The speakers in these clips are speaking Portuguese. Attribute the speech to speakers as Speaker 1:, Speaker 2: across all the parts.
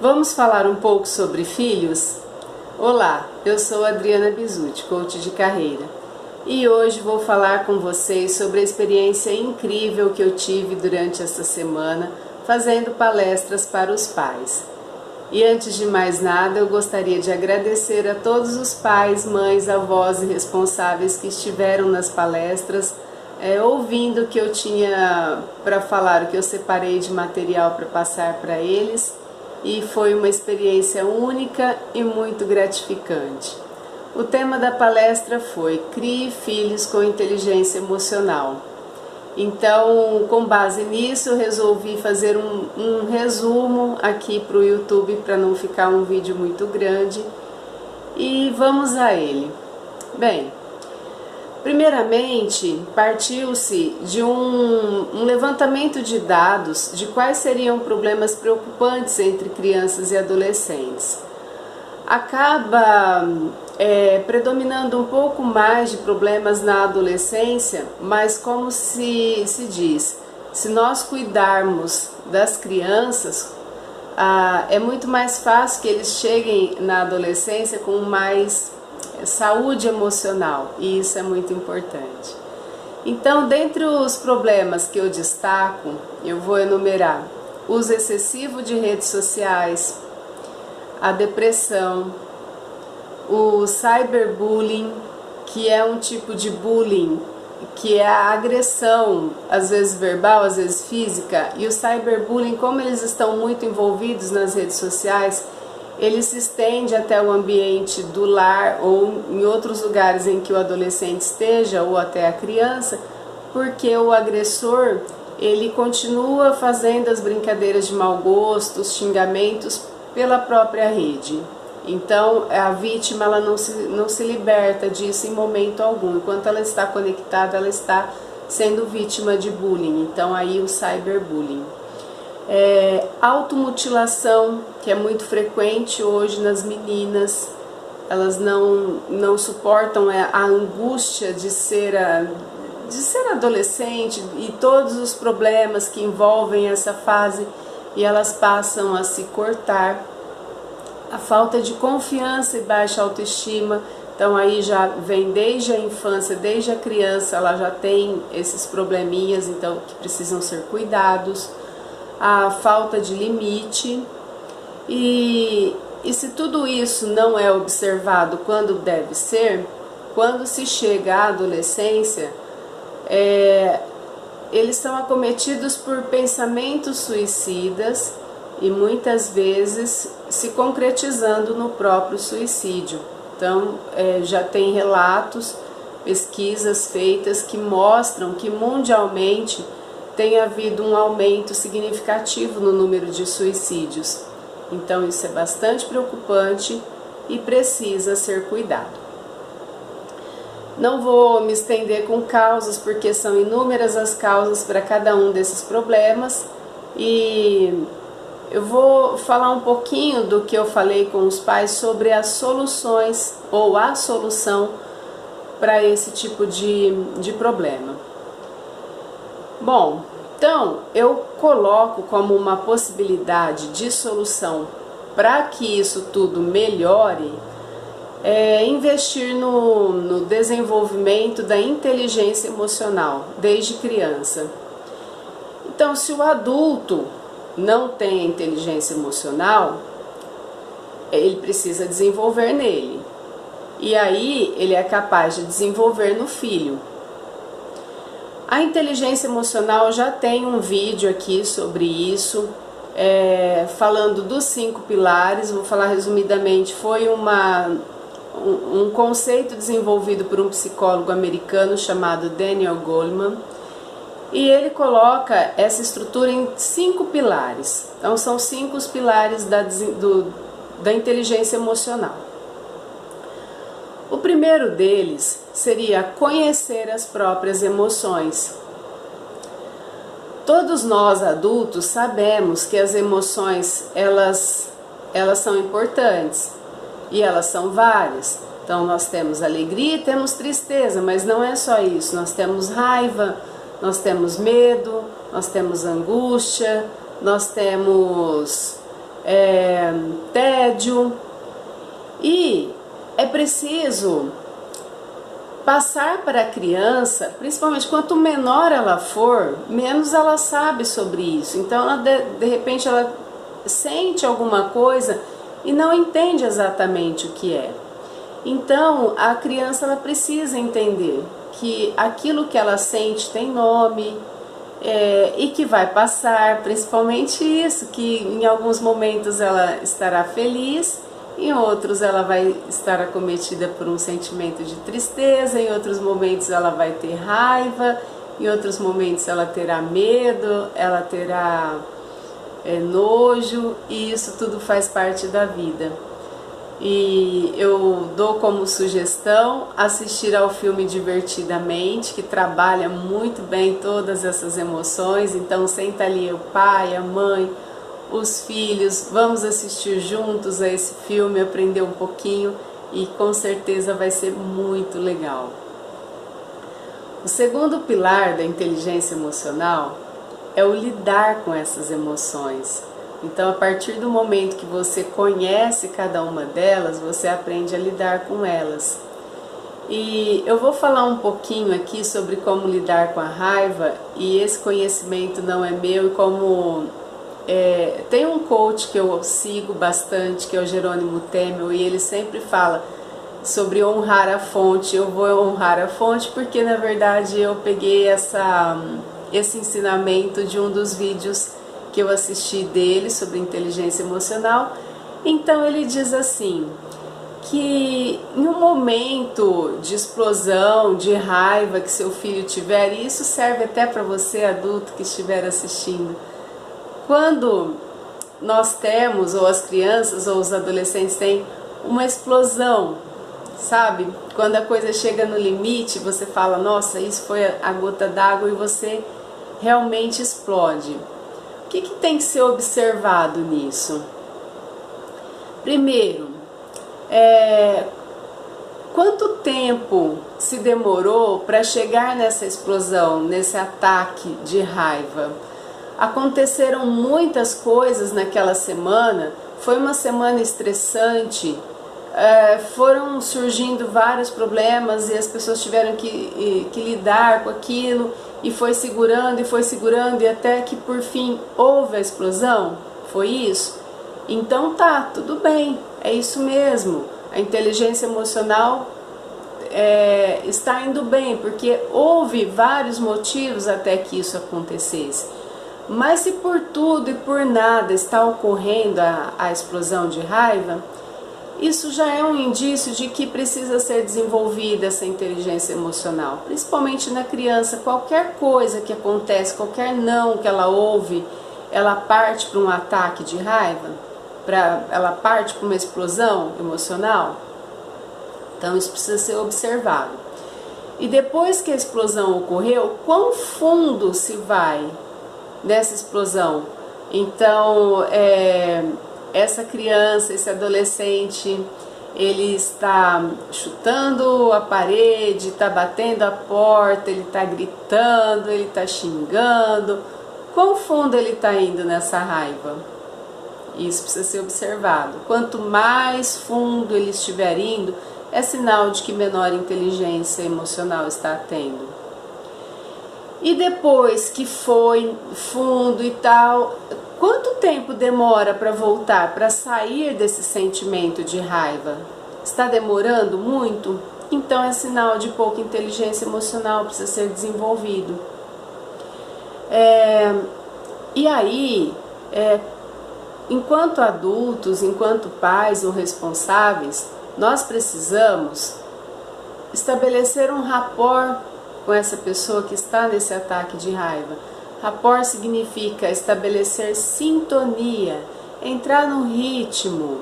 Speaker 1: Vamos falar um pouco sobre filhos? Olá, eu sou Adriana Bisutti, coach de carreira, e hoje vou falar com vocês sobre a experiência incrível que eu tive durante esta semana fazendo palestras para os pais. E antes de mais nada, eu gostaria de agradecer a todos os pais, mães, avós e responsáveis que estiveram nas palestras, ouvindo o que eu tinha para falar, o que eu separei de material para passar para eles. E foi uma experiência única e muito gratificante. O tema da palestra foi Crie Filhos com Inteligência Emocional. Então, com base nisso, eu resolvi fazer um resumo aqui para o YouTube para não ficar um vídeo muito grande. E vamos a ele. Bem, primeiramente, partiu-se de um levantamento de dados de quais seriam problemas preocupantes entre crianças e adolescentes. Acaba predominando um pouco mais de problemas na adolescência, mas como se diz, se nós cuidarmos das crianças, é muito mais fácil que eles cheguem na adolescência com mais saúde emocional, e isso é muito importante. Então, dentre os problemas que eu destaco, eu vou enumerar o uso excessivo de redes sociais, a depressão, o cyberbullying, que é um tipo de bullying, que é a agressão, às vezes verbal, às vezes física, e o cyberbullying, como eles estão muito envolvidos nas redes sociais, ele se estende até o ambiente do lar ou em outros lugares em que o adolescente esteja ou até a criança, porque o agressor ele continua fazendo as brincadeiras de mau gosto, os xingamentos pela própria rede. Então a vítima ela não se liberta disso em momento algum. Enquanto ela está conectada, ela está sendo vítima de bullying. Então aí o cyberbullying. Automutilação, que é muito frequente hoje nas meninas, elas não suportam a angústia de ser adolescente e todos os problemas que envolvem essa fase, e elas passam a se cortar. A falta de confiança e baixa autoestima, então aí já vem desde a infância, desde a criança, ela já tem esses probleminhas, então que precisam ser cuidados. A falta de limite, e se tudo isso não é observado quando deve ser, quando se chega à adolescência, eles são acometidos por pensamentos suicidas e muitas vezes se concretizando no próprio suicídio. Então já tem relatos, pesquisas feitas que mostram que mundialmente tem havido um aumento significativo no número de suicídios. Então isso é bastante preocupante e precisa ser cuidado. Não vou me estender com causas, porque são inúmeras as causas para cada um desses problemas, e eu vou falar um pouquinho do que eu falei com os pais sobre as soluções ou a solução para esse tipo de problema. Bom, então eu coloco como uma possibilidade de solução para que isso tudo melhore, investir no desenvolvimento da inteligência emocional desde criança. Então, se o adulto não tem inteligência emocional, ele precisa desenvolver nele, e aí ele é capaz de desenvolver no filho. A inteligência emocional, já tem um vídeo aqui sobre isso, falando dos 5 pilares. Vou falar resumidamente. Foi um conceito desenvolvido por um psicólogo americano chamado Daniel Goleman, e ele coloca essa estrutura em 5 pilares. Então são 5 os pilares da inteligência emocional. O primeiro deles seria conhecer as próprias emoções. Todos nós adultos sabemos que as emoções elas são importantes, e elas são várias. Então nós temos alegria e temos tristeza, mas não é só isso. Nós temos raiva, nós temos medo, nós temos angústia, nós temos tédio. E é preciso passar para a criança, principalmente quanto menor ela for, menos ela sabe sobre isso. Então, ela, de repente, ela sente alguma coisa e não entende exatamente o que é. Então, a criança ela precisa entender que aquilo que ela sente tem nome, e que vai passar, principalmente isso, que em alguns momentos ela estará feliz, em outros ela vai estar acometida por um sentimento de tristeza, em outros momentos ela vai ter raiva, em outros momentos ela terá medo, ela terá nojo, e isso tudo faz parte da vida. E eu dou como sugestão assistir ao filme Divertidamente, que trabalha muito bem todas essas emoções. Então senta ali o pai, a mãe, os filhos, vamos assistir juntos a esse filme, aprender um pouquinho, e com certeza vai ser muito legal. O segundo pilar da inteligência emocional é o lidar com essas emoções. Então, a partir do momento que você conhece cada uma delas, você aprende a lidar com elas. E eu vou falar um pouquinho aqui sobre como lidar com a raiva, e esse conhecimento não é meu, e como tem um coach que eu sigo bastante, que é o Jerônimo Temel, e ele sempre fala sobre honrar a fonte. Eu vou honrar a fonte porque, na verdade, eu peguei esse ensinamento de um dos vídeos que eu assisti dele sobre inteligência emocional. Então ele diz assim, que em um momento de explosão, de raiva que seu filho tiver, e isso serve até para você adulto que estiver assistindo, quando nós temos, ou as crianças ou os adolescentes têm uma explosão, sabe? Quando a coisa chega no limite, você fala, nossa, isso foi a gota d'água, e você realmente explode. O que tem que ser observado nisso? Primeiro, quanto tempo se demorou para chegar nessa explosão, nesse ataque de raiva? Aconteceram muitas coisas naquela semana, foi uma semana estressante, foram surgindo vários problemas e as pessoas tiveram que lidar com aquilo, e foi segurando e até que por fim houve a explosão. Foi isso? Então tá, tudo bem, é isso mesmo. A inteligência emocional está indo bem, porque houve vários motivos até que isso acontecesse. Mas se por tudo e por nada está ocorrendo a explosão de raiva, isso já é um indício de que precisa ser desenvolvida essa inteligência emocional, principalmente na criança. Qualquer coisa que acontece, qualquer não que ela ouve, ela parte para um ataque de raiva, ela parte para uma explosão emocional. Então isso precisa ser observado. E depois que a explosão ocorreu, quão fundo se vai nessa explosão? Então, essa criança, esse adolescente, ele está chutando a parede, está batendo a porta, ele está gritando, ele está xingando. Quão fundo ele está indo nessa raiva? Isso precisa ser observado. Quanto mais fundo ele estiver indo, é sinal de que menor inteligência emocional está tendo. E depois que foi fundo e tal, quanto tempo demora para voltar, para sair desse sentimento de raiva? Está demorando muito? Então é sinal de pouca inteligência emocional, precisa ser desenvolvido. E aí, enquanto adultos, enquanto pais ou responsáveis, nós precisamos estabelecer um rapport com essa pessoa que está nesse ataque de raiva. Rapport significa estabelecer sintonia, entrar no ritmo,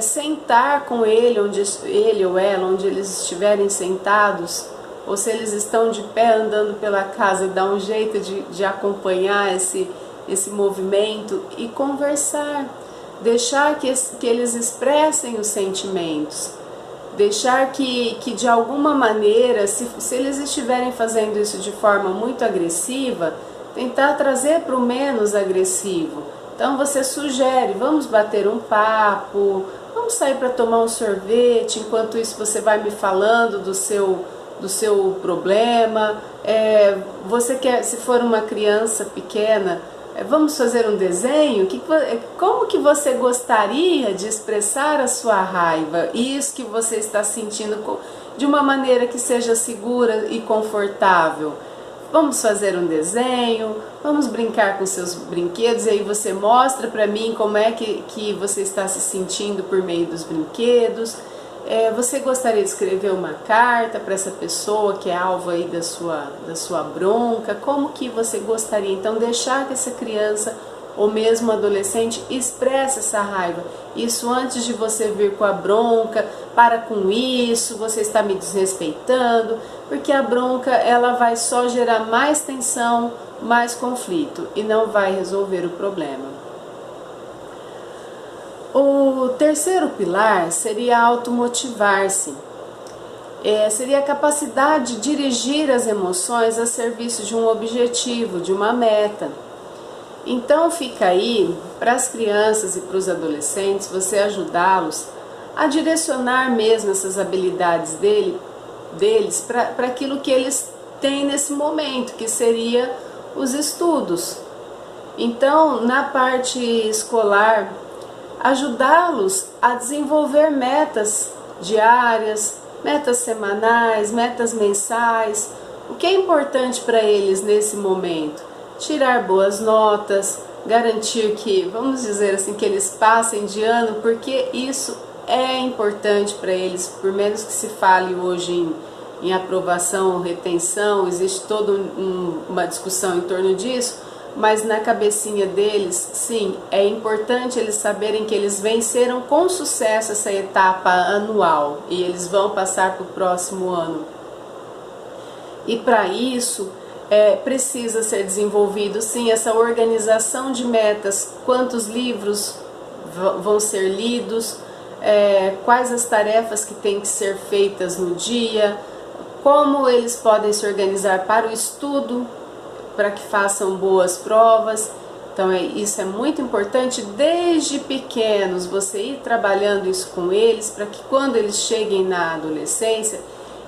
Speaker 1: sentar com ele, onde ele ou ela, onde eles estiverem sentados, ou se eles estão de pé andando pela casa, dar um jeito de acompanhar esse movimento e conversar, deixar que eles expressem os sentimentos, deixar que de alguma maneira, se eles estiverem fazendo isso de forma muito agressiva, tentar trazer para o menos agressivo Então você sugere, vamos bater um papo, vamos sair para tomar um sorvete, enquanto isso você vai me falando do seu problema. Você quer, se for uma criança pequena, vamos fazer um desenho? Como que você gostaria de expressar a sua raiva? Isso que você está sentindo de uma maneira que seja segura e confortável. Vamos fazer um desenho, vamos brincar com seus brinquedos, e aí você mostra para mim como é que você está se sentindo por meio dos brinquedos. Você gostaria de escrever uma carta para essa pessoa que é alvo aí da sua bronca? Como que você gostaria? Então deixar que essa criança ou mesmo adolescente expresse essa raiva. Isso antes de você vir com a bronca, para com isso, você está me desrespeitando, porque a bronca ela vai só gerar mais tensão, mais conflito e não vai resolver o problema. O terceiro pilar seria automotivar-se. Seria a capacidade de dirigir as emoções a serviço de um objetivo, de uma meta. Então fica aí para as crianças e para os adolescentes, você ajudá-los a direcionar mesmo essas habilidades deles para aquilo que eles têm nesse momento, que seria os estudos. Então, na parte escolar, ajudá-los a desenvolver metas diárias, metas semanais, metas mensais. O que é importante para eles nesse momento? Tirar boas notas, garantir que, vamos dizer assim, que eles passem de ano, porque isso é importante para eles, por menos que se fale hoje em aprovação ou retenção, existe toda uma discussão em torno disso, mas na cabecinha deles, sim, é importante eles saberem que eles venceram com sucesso essa etapa anual e eles vão passar para o próximo ano. E para isso, precisa ser desenvolvido, sim, essa organização de metas, quantos livros vão ser lidos, quais as tarefas que têm que ser feitas no dia, como eles podem se organizar para o estudo, para que façam boas provas. Então isso é muito importante desde pequenos, você ir trabalhando isso com eles, para que quando eles cheguem na adolescência,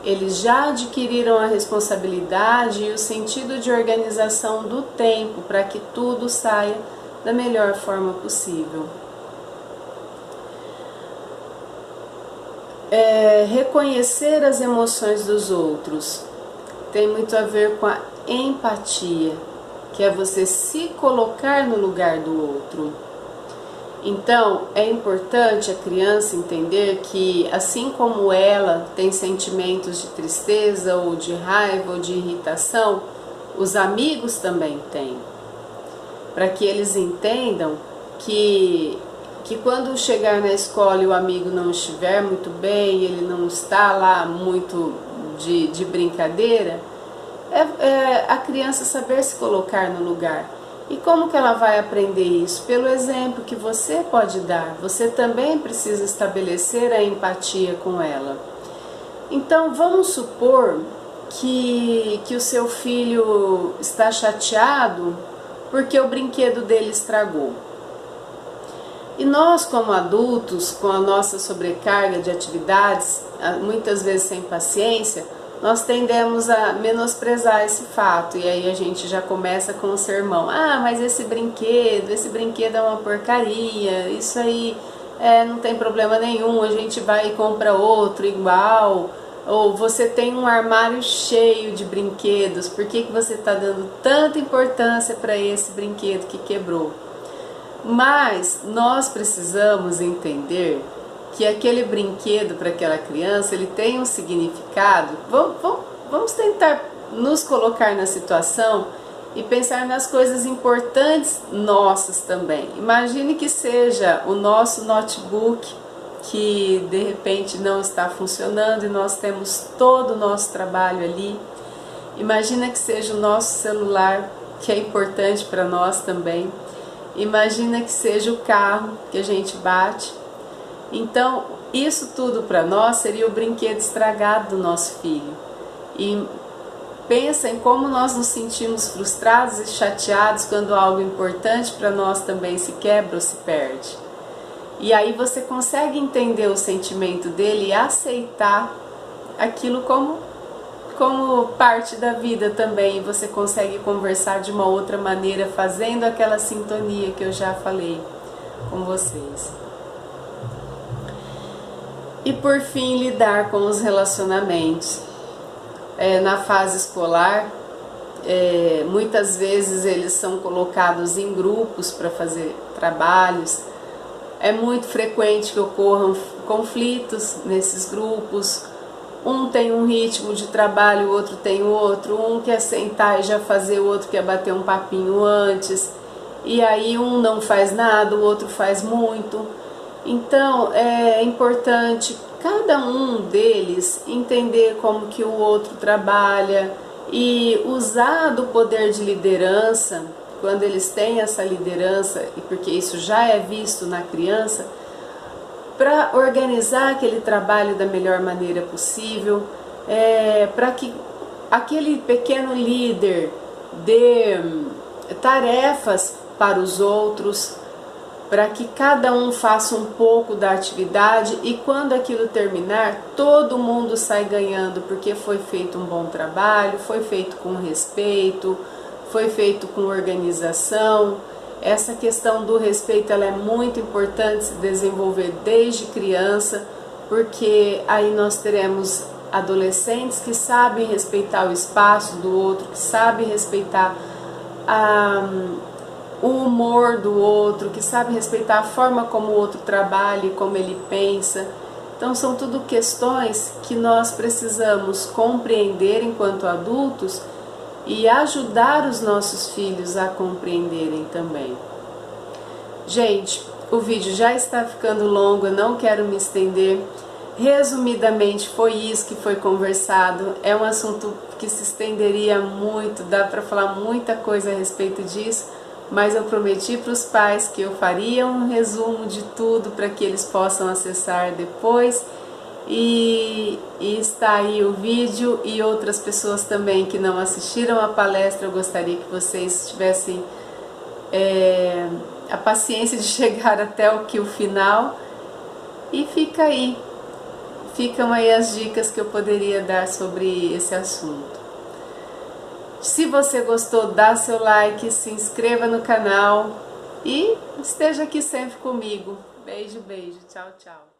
Speaker 1: eles já adquiriram a responsabilidade e o sentido de organização do tempo, para que tudo saia da melhor forma possível. Reconhecer as emoções dos outros tem muito a ver com a empatia, que é você se colocar no lugar do outro. Então, é importante a criança entender que, assim como ela tem sentimentos de tristeza ou de raiva ou de irritação, os amigos também têm. Para que eles entendam que quando chegar na escola e o amigo não estiver muito bem, ele não está lá muito de brincadeira, a criança saber se colocar no lugar. E como que ela vai aprender isso? Pelo exemplo que você pode dar. Você também precisa estabelecer a empatia com ela. Então vamos supor que o seu filho está chateado porque o brinquedo dele estragou. E nós, como adultos, com a nossa sobrecarga de atividades, muitas vezes sem paciência, nós tendemos a menosprezar esse fato, e aí a gente já começa com o sermão. Mas esse brinquedo é uma porcaria, isso aí não tem problema nenhum, a gente vai e compra outro igual. Ou você tem um armário cheio de brinquedos, por que você está dando tanta importância para esse brinquedo que quebrou? Mas nós precisamos entender que aquele brinquedo para aquela criança, ele tem um significado. Vamos tentar nos colocar na situação e pensar nas coisas importantes nossas também. Imagine que seja o nosso notebook que de repente não está funcionando e nós temos todo o nosso trabalho ali. Imagina que seja o nosso celular, que é importante para nós também. Imagina que seja o carro que a gente bate. Então, isso tudo para nós seria o brinquedo estragado do nosso filho. pensa em como nós nos sentimos frustrados e chateados quando algo importante para nós também se quebra ou se perde. E aí você consegue entender o sentimento dele e aceitar aquilo como parte da vida também. Você consegue conversar de uma outra maneira, fazendo aquela sintonia que eu já falei com vocês. E por fim, lidar com os relacionamentos. Na fase escolar, muitas vezes eles são colocados em grupos para fazer trabalhos. É muito frequente que ocorram conflitos nesses grupos. Um tem um ritmo de trabalho, o outro tem outro. Um quer sentar e já fazer, o outro quer bater um papinho antes. E aí um não faz nada, o outro faz muito. Então é importante cada um deles entender como que o outro trabalha e usar do poder de liderança, quando eles têm essa liderança, e porque isso já é visto na criança, para organizar aquele trabalho da melhor maneira possível, para que aquele pequeno líder dê tarefas para os outros, para que cada um faça um pouco da atividade e quando aquilo terminar, todo mundo sai ganhando, porque foi feito um bom trabalho, foi feito com respeito, foi feito com organização. Essa questão do respeito ela é muito importante se desenvolver desde criança, porque aí nós teremos adolescentes que sabem respeitar o espaço do outro, que sabem respeitar o humor do outro, que sabe respeitar a forma como o outro trabalha e como ele pensa. Então são tudo questões que nós precisamos compreender enquanto adultos e ajudar os nossos filhos a compreenderem também. Gente, o vídeo já está ficando longo, eu não quero me estender. Resumidamente foi isso que foi conversado. É um assunto que se estenderia muito, dá para falar muita coisa a respeito disso, mas eu prometi para os pais que eu faria um resumo de tudo para que eles possam acessar depois. E está aí o vídeo, e outras pessoas também que não assistiram a palestra, eu gostaria que vocês tivessem a paciência de chegar até o final. E ficam aí as dicas que eu poderia dar sobre esse assunto. Se você gostou, dá seu like, se inscreva no canal e esteja aqui sempre comigo. Beijo, beijo, tchau, tchau.